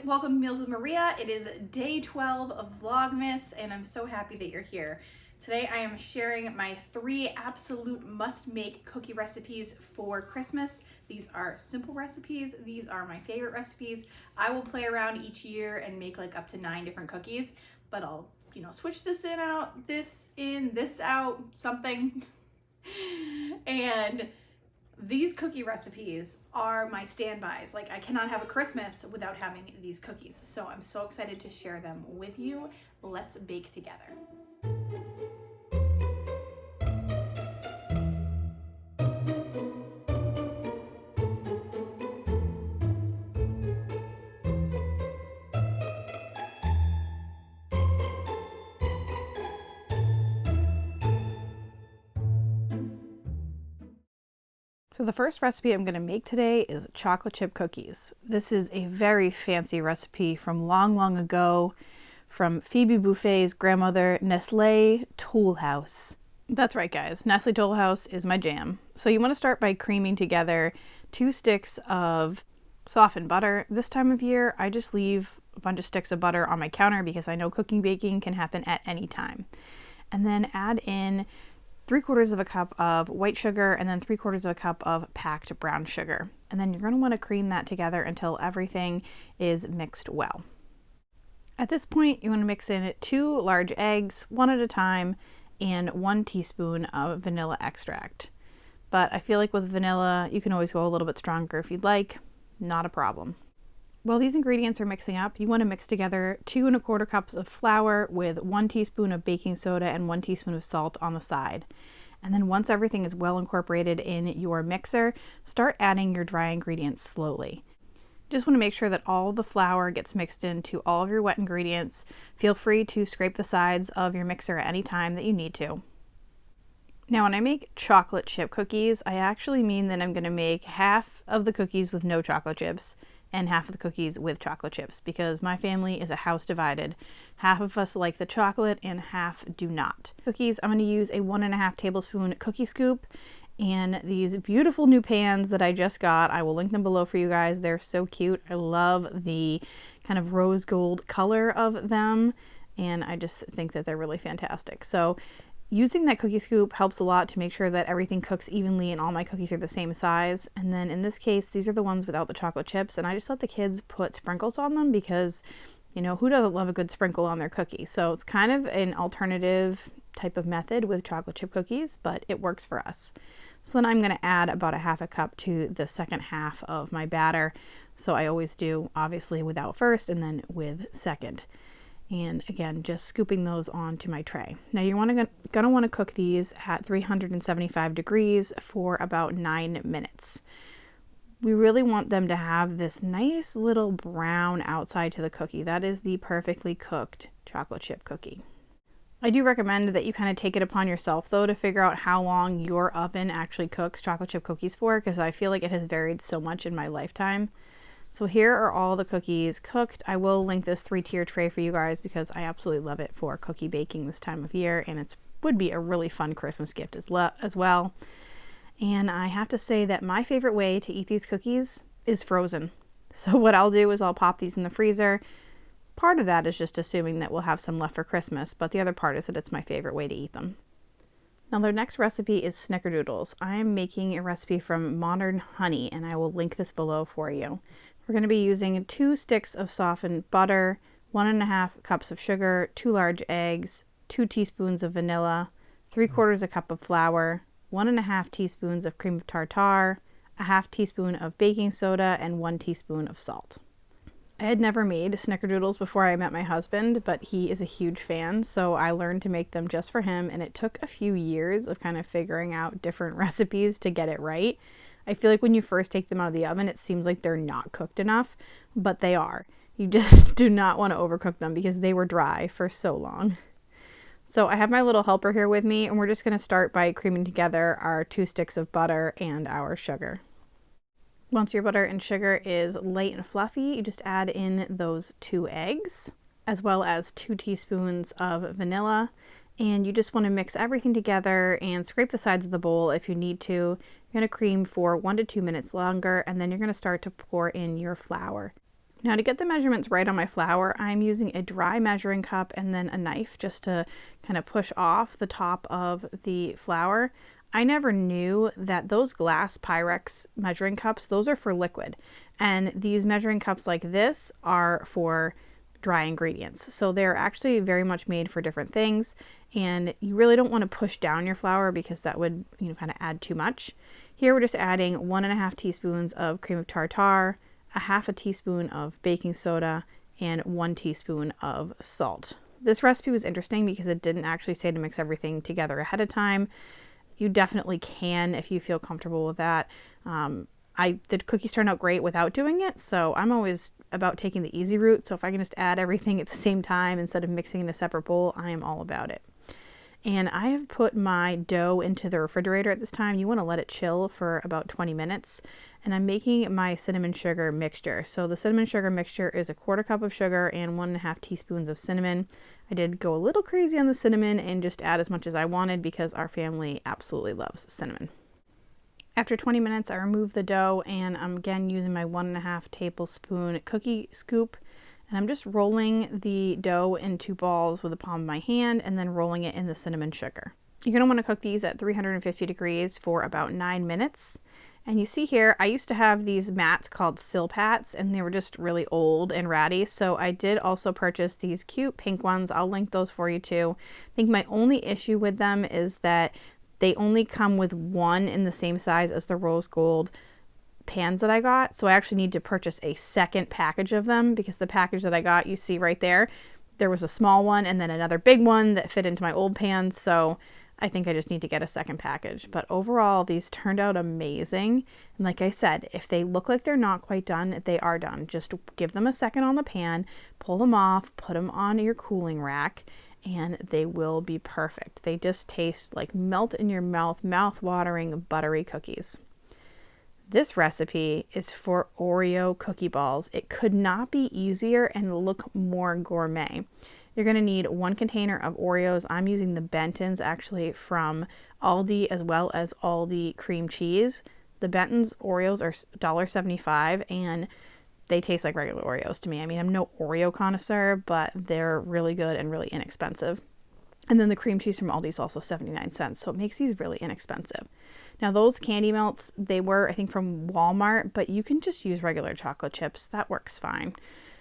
welcome to Meals with Maria. It is day 12 of Vlogmas and I'm so happy that you're here. Today I am sharing my 3 absolute must-make cookie recipes for Christmas. These are simple recipes. These are my favorite recipes. I will play around each year and make like up to 9 different cookies, but I'll, switch this in, out, this in, this out, something. And these cookie recipes are my standbys. Like, I cannot have a Christmas without having these cookies. So I'm so excited to share them with you. Let's bake together. So the first recipe I'm going to make today is chocolate chip cookies. This is a very fancy recipe from long, long ago from Phoebe Buffay's grandmother, Nestle Toll House. That's right, guys. Nestle Toll House is my jam. So you want to start by creaming together 2 sticks of softened butter. This time of year, I just leave a bunch of sticks of butter on my counter because I know cooking baking can happen at any time. And then add in 3/4 of a cup of white sugar and then 3/4 of a cup of packed brown sugar. And then you're going to want to cream that together until everything is mixed well. At this point, you want to mix in 2 large eggs, one at a time, and 1 teaspoon of vanilla extract. But I feel like with vanilla, you can always go a little bit stronger if you'd like. Not a problem. While these ingredients are mixing up, you want to mix together 2 1/4 cups of flour with 1 teaspoon of baking soda and 1 teaspoon of salt on the side. And then once everything is well incorporated in your mixer, start adding your dry ingredients slowly. Just want to make sure that all the flour gets mixed into all of your wet ingredients. Feel free to scrape the sides of your mixer at any time that you need to. Now, when I make chocolate chip cookies, I actually mean that I'm going to make half of the cookies with no chocolate chips and half of the cookies with chocolate chips because my family is a house divided. Half of us like the chocolate and half do not. Cookies, I'm going to use a 1.5 tablespoon cookie scoop and these beautiful new pans that I just got. I will link them below for you guys. They're so cute. I love the kind of rose gold color of them and I just think that they're really fantastic. So using that cookie scoop helps a lot to make sure that everything cooks evenly and all my cookies are the same size. And then in this case, these are the ones without the chocolate chips. And I just let the kids put sprinkles on them because, who doesn't love a good sprinkle on their cookie? So it's kind of an alternative type of method with chocolate chip cookies, but it works for us. So then I'm going to add about 1/2 cup to the second half of my batter. So I always do, obviously, without first and then with second. And again, just scooping those onto my tray. Now you're gonna want to cook these at 375 degrees for about 9 minutes. We really want them to have this nice little brown outside to the cookie. That is the perfectly cooked chocolate chip cookie. I do recommend that you kind of take it upon yourself though to figure out how long your oven actually cooks chocolate chip cookies for, because I feel like it has varied so much in my lifetime. So here are all the cookies cooked. I will link this 3-tier tray for you guys because I absolutely love it for cookie baking this time of year, and it would be a really fun Christmas gift as well. And I have to say that my favorite way to eat these cookies is frozen. So what I'll do is I'll pop these in the freezer. Part of that is just assuming that we'll have some left for Christmas, but the other part is that it's my favorite way to eat them. Now their next recipe is Snickerdoodles. I am making a recipe from Modern Honey, and I will link this below for you. We're going to be using 2 sticks of softened butter, 1.5 cups of sugar, 2 large eggs, 2 teaspoons of vanilla, 3/4 a cup of flour, 1.5 teaspoons of cream of tartar, 1/2 teaspoon of baking soda, and 1 teaspoon of salt. I had never made Snickerdoodles before I met my husband, but he is a huge fan, so I learned to make them just for him, and it took a few years of kind of figuring out different recipes to get it right. I feel like when you first take them out of the oven, it seems like they're not cooked enough, but they are. You just do not want to overcook them because they were dry for so long. So I have my little helper here with me, and we're just going to start by creaming together our 2 sticks of butter and our sugar. Once your butter and sugar is light and fluffy, you just add in those 2 eggs, as well as 2 teaspoons of vanilla. And you just want to mix everything together and scrape the sides of the bowl if you need to. You're going to cream for 1 to 2 minutes longer, and then you're going to start to pour in your flour. Now to get the measurements right on my flour, I'm using a dry measuring cup and then a knife just to kind of push off the top of the flour. I never knew that those glass Pyrex measuring cups, those are for liquid. And these measuring cups like this are for dry ingredients. So they're actually very much made for different things. And you really don't want to push down your flour because that would, kind of add too much. Here we're just adding 1.5 teaspoons of cream of tartar, a half a teaspoon of baking soda, and 1 teaspoon of salt. This recipe was interesting because it didn't actually say to mix everything together ahead of time. You definitely can if you feel comfortable with that. The cookies turned out great without doing it, so I'm always about taking the easy route. So if I can just add everything at the same time instead of mixing in a separate bowl, I am all about it. And I have put my dough into the refrigerator at this time. You want to let it chill for about 20 minutes. And I'm making my cinnamon sugar mixture. So the cinnamon sugar mixture is 1/4 cup of sugar and 1.5 teaspoons of cinnamon. I did go a little crazy on the cinnamon and just add as much as I wanted because our family absolutely loves cinnamon. After 20 minutes, I remove the dough and I'm again using my 1.5 tablespoon cookie scoop. And I'm just rolling the dough into balls with the palm of my hand and then rolling it in the cinnamon sugar. You're going to want to cook these at 350 degrees for about 9 minutes. And you see here, I used to have these mats called Silpats and they were just really old and ratty. So I did also purchase these cute pink ones. I'll link those for you too. I think my only issue with them is that they only come with one in the same size as the rose gold pans that I got. So I actually need to purchase a second package of them because the package that I got, you see right there, there was a small one and then another big one that fit into my old pans. So I think I just need to get a second package. But overall, these turned out amazing. And like I said, if they look like they're not quite done, they are done. Just give them a second on the pan, pull them off, put them on your cooling rack, and they will be perfect. They just taste like melt in your mouth, mouth-watering buttery cookies. This recipe is for Oreo cookie balls. It could not be easier and look more gourmet. You're going to need 1 container of Oreos. I'm using the Benton's actually from Aldi as well as Aldi cream cheese. The Benton's Oreos are $1.75 and they taste like regular Oreos to me. I mean, I'm no Oreo connoisseur, but they're really good and really inexpensive. And then the cream cheese from Aldi is also 79 cents, so it makes these really inexpensive. Now those candy melts, they were, I think, from Walmart, but you can just use regular chocolate chips. That works fine.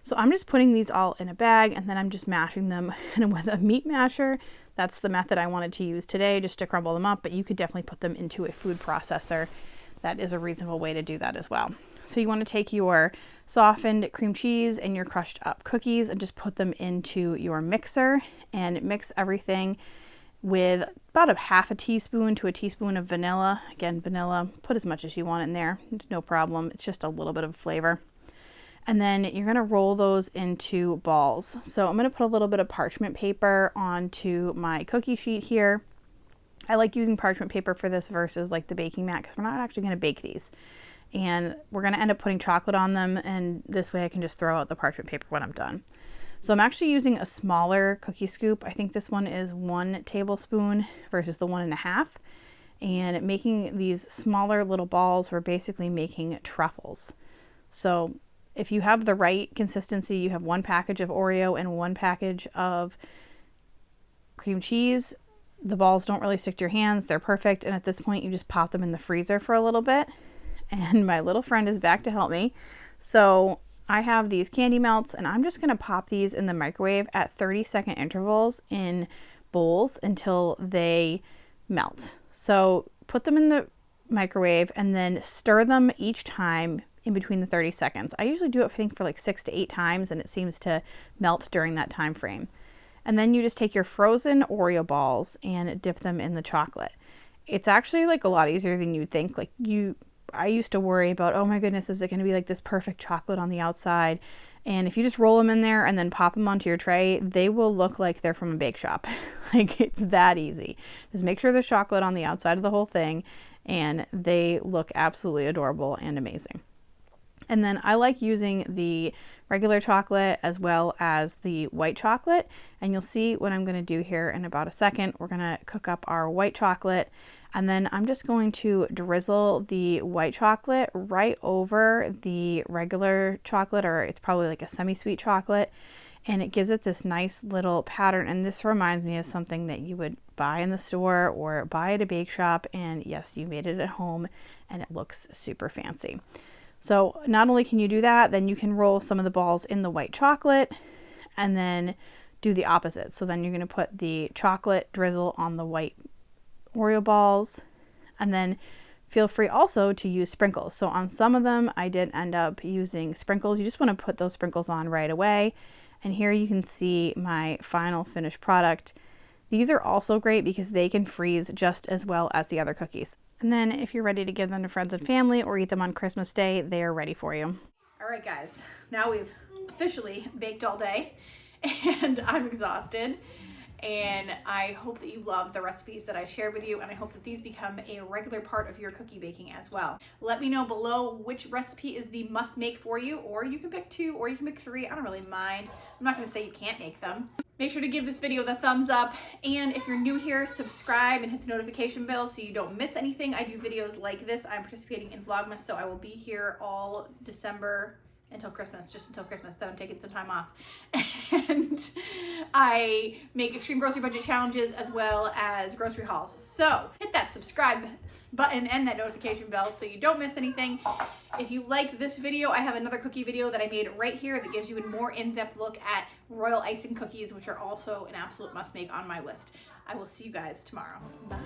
So I'm just putting these all in a bag and then I'm just mashing them with a meat masher. That's the method I wanted to use today, just to crumble them up, but you could definitely put them into a food processor. That is a reasonable way to do that as well. So you want to take your softened cream cheese and your crushed up cookies and just put them into your mixer and mix everything with about a half a teaspoon to a teaspoon of vanilla. Again, vanilla, put as much as you want in there. It's no problem. It's just a little bit of flavor. And then you're going to roll those into balls. So I'm going to put a little bit of parchment paper onto my cookie sheet here. I like using parchment paper for this versus like the baking mat because we're not actually going to bake these. And we're going to end up putting chocolate on them, and this way I can just throw out the parchment paper when I'm done. So I'm actually using a smaller cookie scoop. I think this one is 1 tablespoon versus the 1.5. And making these smaller little balls, we're basically making truffles. So if you have the right consistency, you have 1 package of Oreo and 1 package of cream cheese. The balls don't really stick to your hands. They're perfect. And at this point, you just pop them in the freezer for a little bit. And my little friend is back to help me. So I have these candy melts and I'm just going to pop these in the microwave at 30-second intervals in bowls until they melt. So put them in the microwave and then stir them each time in between the 30 seconds. I usually do it, I think, for like 6 to 8 times and it seems to melt during that time frame. And then you just take your frozen Oreo balls and dip them in the chocolate. It's actually like a lot easier than you'd think. I used to worry about, oh my goodness, is it going to be like this perfect chocolate on the outside? And if you just roll them in there and then pop them onto your tray, they will look like they're from a bake shop. Like, it's that easy. Just make sure there's chocolate on the outside of the whole thing and they look absolutely adorable and amazing. And then I like using the regular chocolate as well as the white chocolate. And you'll see what I'm going to do here in about a second. We're going to cook up our white chocolate. And then I'm just going to drizzle the white chocolate right over the regular chocolate, or it's probably like a semi-sweet chocolate. And it gives it this nice little pattern. And this reminds me of something that you would buy in the store or buy at a bake shop. And yes, you made it at home and it looks super fancy. So not only can you do that, then you can roll some of the balls in the white chocolate and then do the opposite. So then you're going to put the chocolate drizzle on the white Oreo balls, and then feel free also to use sprinkles. So on some of them, I did end up using sprinkles. You just want to put those sprinkles on right away. And here you can see my final finished product. These are also great because they can freeze just as well as the other cookies. And then if you're ready to give them to friends and family or eat them on Christmas Day, they are ready for you. All right, guys, now we've officially baked all day and I'm exhausted. And I hope that you love the recipes that I shared with you, and I hope that these become a regular part of your cookie baking as well. Let me know below which recipe is the must make for you, or you can pick 2 or you can pick 3. I don't really mind. I'm not going to say you can't make them. Make sure to give this video the thumbs up, and if you're new here, subscribe and hit the notification bell so you don't miss anything. I do videos like this. I'm participating in Vlogmas, so I will be here all December until Christmas, just until Christmas, then I'm taking some time off. And I make extreme grocery budget challenges as well as grocery hauls. So hit that subscribe button and that notification bell so you don't miss anything. If you liked this video, I have another cookie video that I made right here that gives you a more in-depth look at royal icing cookies, which are also an absolute must make on my list. I will see you guys tomorrow. Bye.